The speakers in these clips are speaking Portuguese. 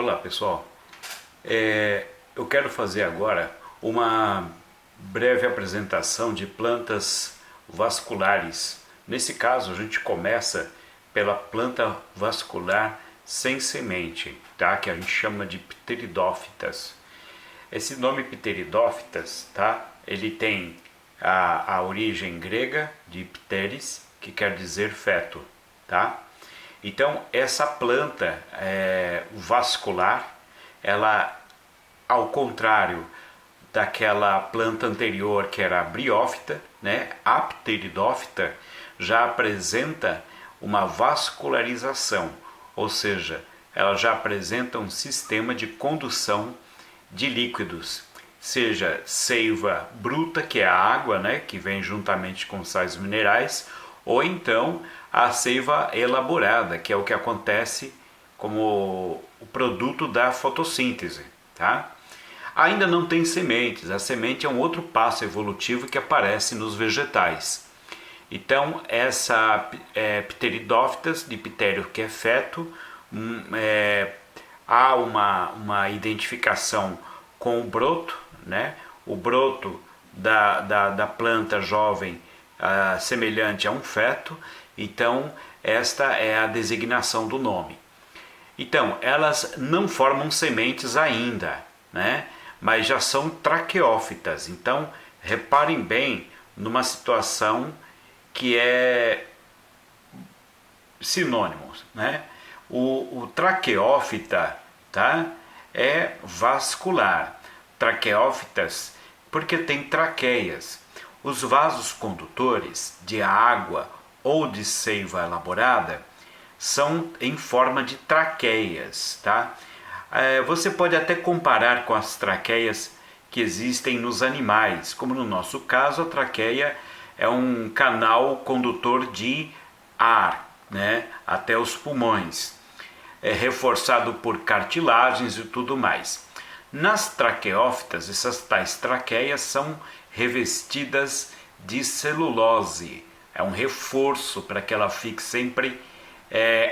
Olá pessoal, eu quero fazer agora uma breve apresentação de plantas vasculares. Nesse caso a gente começa pela planta vascular sem semente, tá? Que a gente chama de Pteridófitas. Esse nome Pteridófitas, tá? Ele tem a origem grega de pteris, que quer dizer feto, tá? Então essa planta vascular, ela, ao contrário daquela planta anterior que era a briófita, né, a pteridófita já apresenta uma vascularização, ou seja, ela já apresenta um sistema de condução de líquidos, seja seiva bruta, que é a água, né, que vem juntamente com sais minerais, ou então a seiva elaborada, que é o que acontece como o produto da fotossíntese, tá? Ainda não tem sementes, a semente é um outro passo evolutivo que aparece nos vegetais. Então essa Pteridófitas, de ptério que é feto, há uma identificação com o broto, né? O broto da planta jovem semelhante a um feto, então esta é a designação do nome. Então, elas não formam sementes ainda, né? Mas já são traqueófitas. Então, reparem bem numa situação que é sinônimo, né? O traqueófita, tá? É vascular. Traqueófitas porque tem traqueias. Os vasos condutores de água ou de seiva elaborada são em forma de traqueias, tá? Você pode até comparar com as traqueias que existem nos animais, como no nosso caso a traqueia é um canal condutor de ar, né, até os pulmões, reforçado por cartilagens e tudo mais. Nas traqueófitas, essas tais traqueias são revestidas de celulose, é um reforço para que ela fique sempre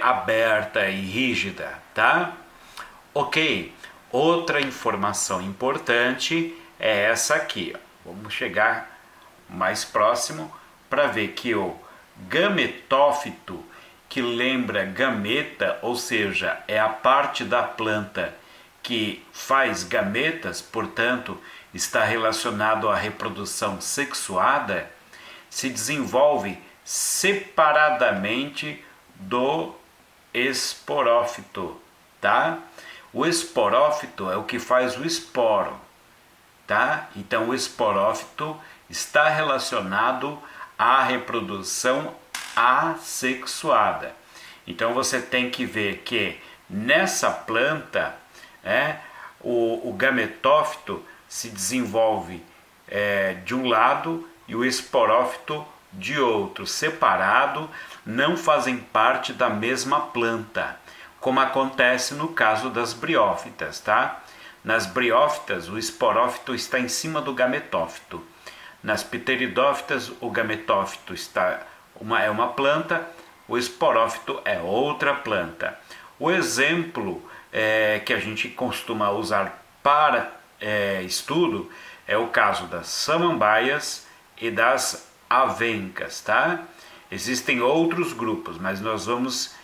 aberta e rígida, tá? Ok, outra informação importante é essa aqui, ó. Vamos chegar mais próximo para ver que o gametófito, que lembra gameta, ou seja, é a parte da planta que faz gametas, portanto está relacionado à reprodução sexuada, se desenvolve separadamente do esporófito, tá? O esporófito é o que faz o esporo, tá? Então o esporófito está relacionado à reprodução assexuada. Então você tem que ver que nessa planta o gametófito se desenvolve de um lado e o esporófito de outro, separado, não fazem parte da mesma planta, como acontece no caso das briófitas, tá? Nas briófitas, o esporófito está em cima do gametófito. Nas pteridófitas, o gametófito é uma planta, o esporófito é outra planta. O exemplo que a gente costuma usar para estudo é o caso das samambaias e das avencas, tá? Existem outros grupos, mas nós vamos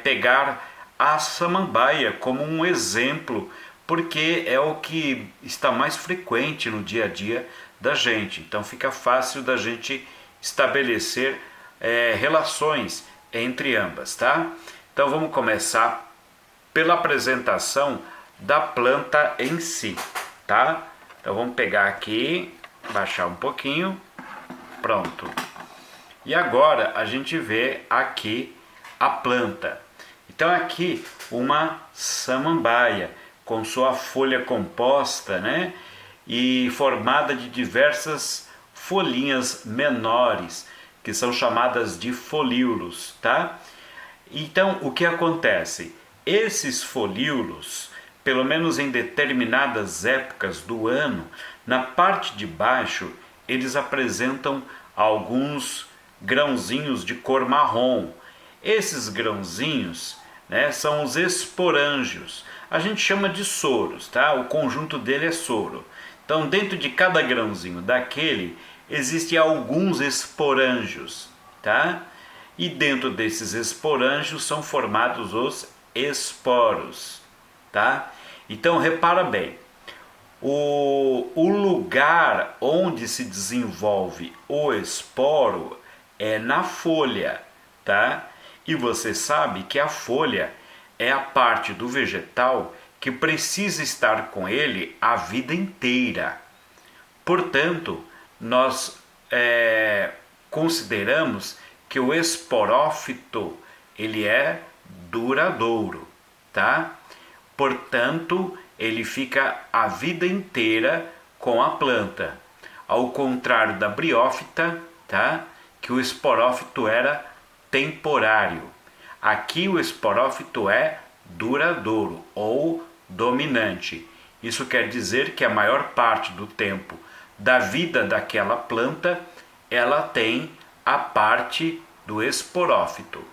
pegar a samambaia como um exemplo, porque é o que está mais frequente no dia a dia da gente. Então fica fácil da gente estabelecer relações entre ambas, tá? Então vamos começar pela apresentação da planta em si, tá? Então vamos pegar aqui, baixar um pouquinho, pronto. E agora a gente vê aqui a planta. Então aqui uma samambaia com sua folha composta, né? E formada de diversas folhinhas menores, que são chamadas de folíolos, tá? Então o que acontece? Esses folíolos, pelo menos em determinadas épocas do ano, na parte de baixo eles apresentam alguns grãozinhos de cor marrom. Esses grãozinhos né, são os esporângios. A gente chama de soros, tá? O conjunto dele é soro. Então, dentro de cada grãozinho daquele, existem alguns esporângios, tá? E dentro desses esporângios são formados os esporos, tá? Então, repara bem, o lugar onde se desenvolve o esporo é na folha, tá? E você sabe que a folha é a parte do vegetal que precisa estar com ele a vida inteira. Portanto, nós consideramos que o esporófito ele é duradouro, tá? Portanto, ele fica a vida inteira com a planta, ao contrário da briófita, tá? Que o esporófito era temporário. Aqui o esporófito é duradouro ou dominante. Isso quer dizer que a maior parte do tempo da vida daquela planta ela tem a parte do esporófito,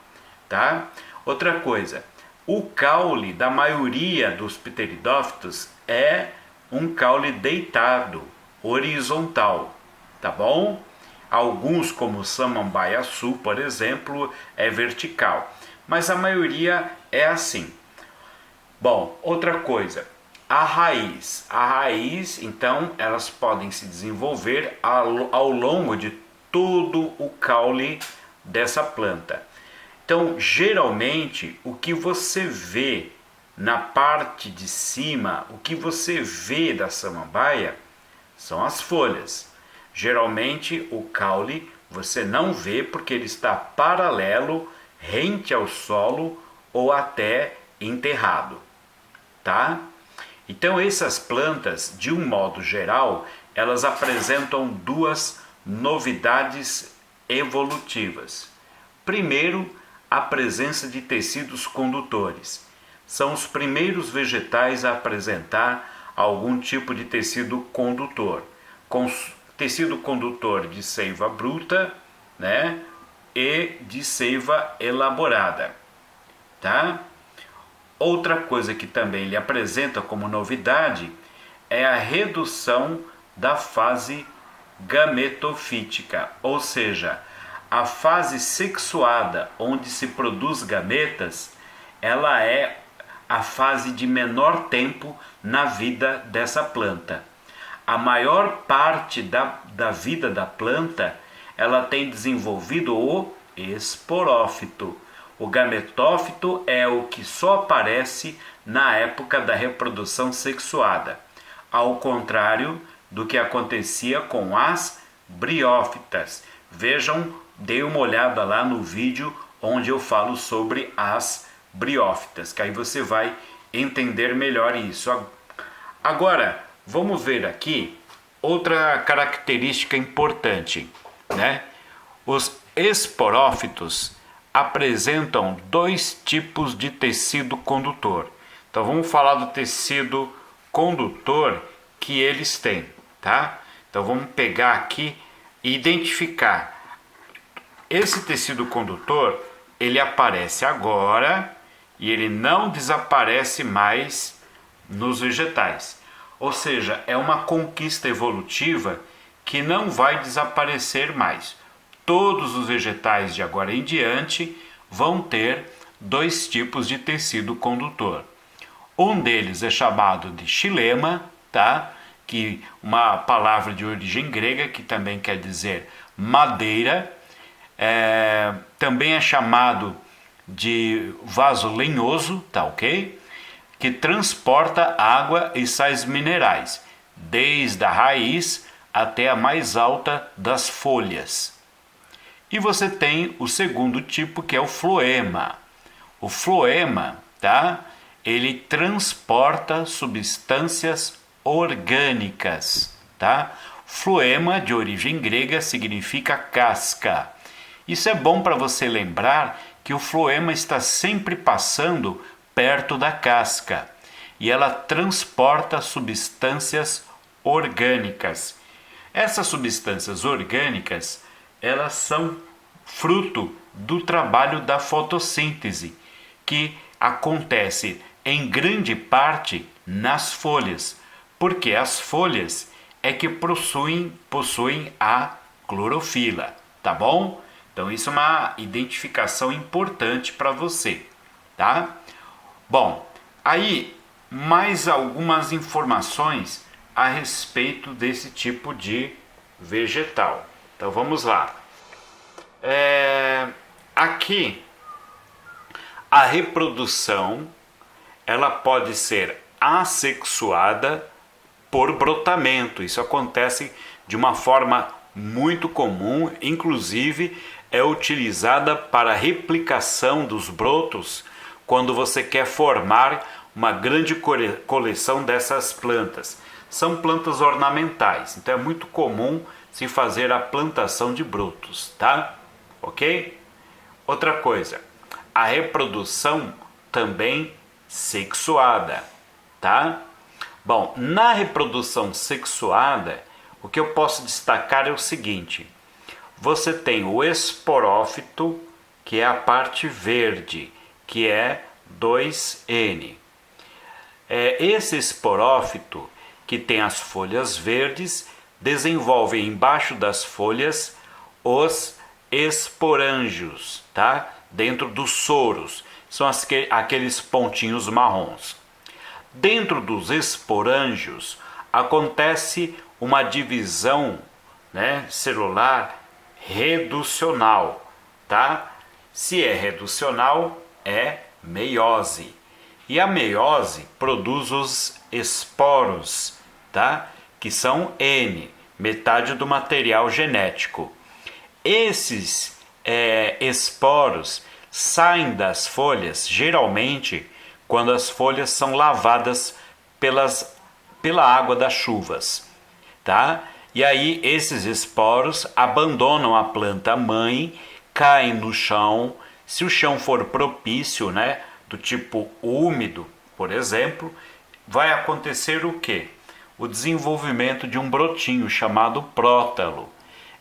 tá? Outra coisa, o caule da maioria dos pteridófitos é um caule deitado, horizontal, tá bom? Alguns, como o samambaiaçu, por exemplo, é vertical, mas a maioria é assim. Bom, outra coisa, a raiz, então, elas podem se desenvolver ao longo de todo o caule dessa planta. Então, geralmente, o que você vê na parte de cima, o que você vê da samambaia são as folhas. Geralmente, o caule você não vê porque ele está paralelo, rente ao solo ou até enterrado, tá? Então, essas plantas, de um modo geral, elas apresentam duas novidades evolutivas. Primeiro, a presença de tecidos condutores. São os primeiros vegetais a apresentar algum tipo de tecido condutor, com tecido condutor de seiva bruta, né, e de seiva elaborada, tá? Outra coisa que também ele apresenta como novidade é a redução da fase gametofítica, ou seja, a fase sexuada onde se produz gametas, ela é a fase de menor tempo na vida dessa planta. A maior parte da vida da planta, ela tem desenvolvido o esporófito. O gametófito é o que só aparece na época da reprodução sexuada, ao contrário do que acontecia com as briófitas. Vejam, dê uma olhada lá no vídeo onde eu falo sobre as briófitas, que aí você vai entender melhor isso. Agora, vamos ver aqui outra característica importante, né? Os esporófitos apresentam dois tipos de tecido condutor. Então vamos falar do tecido condutor que eles têm, tá? Então vamos pegar aqui e identificar. Esse tecido condutor, ele aparece agora e ele não desaparece mais nos vegetais. Ou seja, é uma conquista evolutiva que não vai desaparecer mais. Todos os vegetais de agora em diante vão ter dois tipos de tecido condutor. Um deles é chamado de xilema, tá? Que uma palavra de origem grega que também quer dizer madeira. Também é chamado de vaso lenhoso, tá ok? Que transporta água e sais minerais, desde a raiz até a mais alta das folhas. E você tem o segundo tipo, que é o floema. O floema, tá? Ele transporta substâncias orgânicas, tá? Floema, de origem grega, significa casca. Isso é bom para você lembrar que o floema está sempre passando perto da casca e ela transporta substâncias orgânicas. Essas substâncias orgânicas, elas são fruto do trabalho da fotossíntese, que acontece em grande parte nas folhas, porque as folhas é que possuem a clorofila, tá bom? Então isso é uma identificação importante para você, tá? Bom, aí mais algumas informações a respeito desse tipo de vegetal. Então vamos lá. Aqui a reprodução ela pode ser assexuada por brotamento. Isso acontece de uma forma muito comum, inclusive é utilizada para replicação dos brotos quando você quer formar uma grande coleção dessas plantas. São plantas ornamentais, então é muito comum se fazer a plantação de brotos, tá? Ok? Outra coisa, a reprodução também sexuada, tá? Bom, na reprodução sexuada, o que eu posso destacar é o seguinte: você tem o esporófito, que é a parte verde, que é 2N. Esse esporófito, que tem as folhas verdes, desenvolve embaixo das folhas os esporângios, tá? Dentro dos soros, são aqueles pontinhos marrons. Dentro dos esporângios acontece uma divisão, né, celular reducional, tá? Se é reducional, é meiose. E a meiose produz os esporos, tá? Que são N, metade do material genético. Esses esporos saem das folhas, geralmente, quando as folhas são lavadas pela água das chuvas, tá? E aí esses esporos abandonam a planta mãe, caem no chão. Se o chão for propício, né, do tipo úmido, por exemplo, vai acontecer o quê? O desenvolvimento de um brotinho chamado prótalo.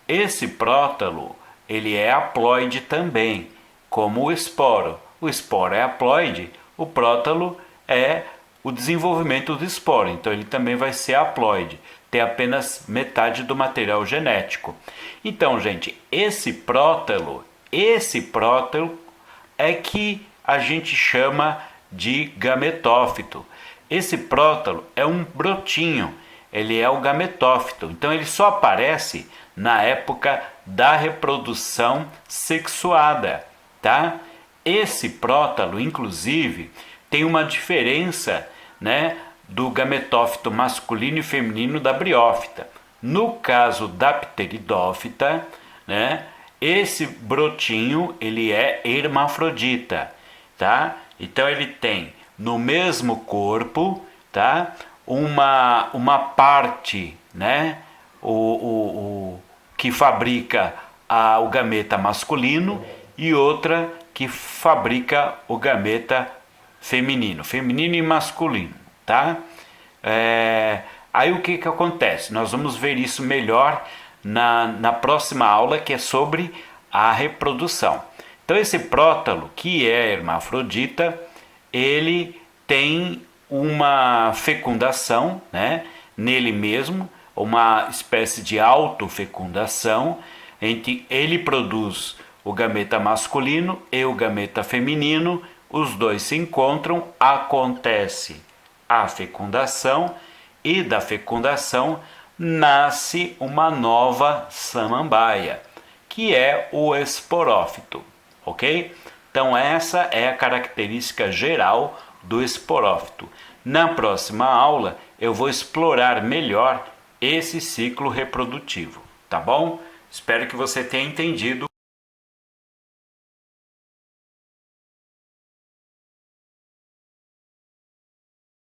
Esse prótalo, ele é haploide também, como o esporo. O esporo é haploide, o prótalo é o desenvolvimento do esporo, então ele também vai ser haploide, tem apenas metade do material genético. Então, gente, esse prótalo é que a gente chama de gametófito. Esse prótalo é um brotinho, ele é o gametófito, então ele só aparece na época da reprodução sexuada, tá? Esse prótalo, inclusive, tem uma diferença, né, do gametófito masculino e feminino da briófita. No caso da pteridófita, né, esse brotinho ele é hermafrodita, tá? Então ele tem no mesmo corpo, tá, uma parte, né, que fabrica o gameta masculino e outra que fabrica o gameta feminino e masculino, tá? Aí o que acontece? Nós vamos ver isso melhor na próxima aula, que é sobre a reprodução. Então esse prótalo, que é hermafrodita, ele tem uma fecundação, né, nele mesmo, uma espécie de autofecundação, em que ele produz o gameta masculino e o gameta feminino, os dois se encontram, acontece a fecundação e da fecundação nasce uma nova samambaia, que é o esporófito, ok? Então essa é a característica geral do esporófito. Na próxima aula eu vou explorar melhor esse ciclo reprodutivo, tá bom? Espero que você tenha entendido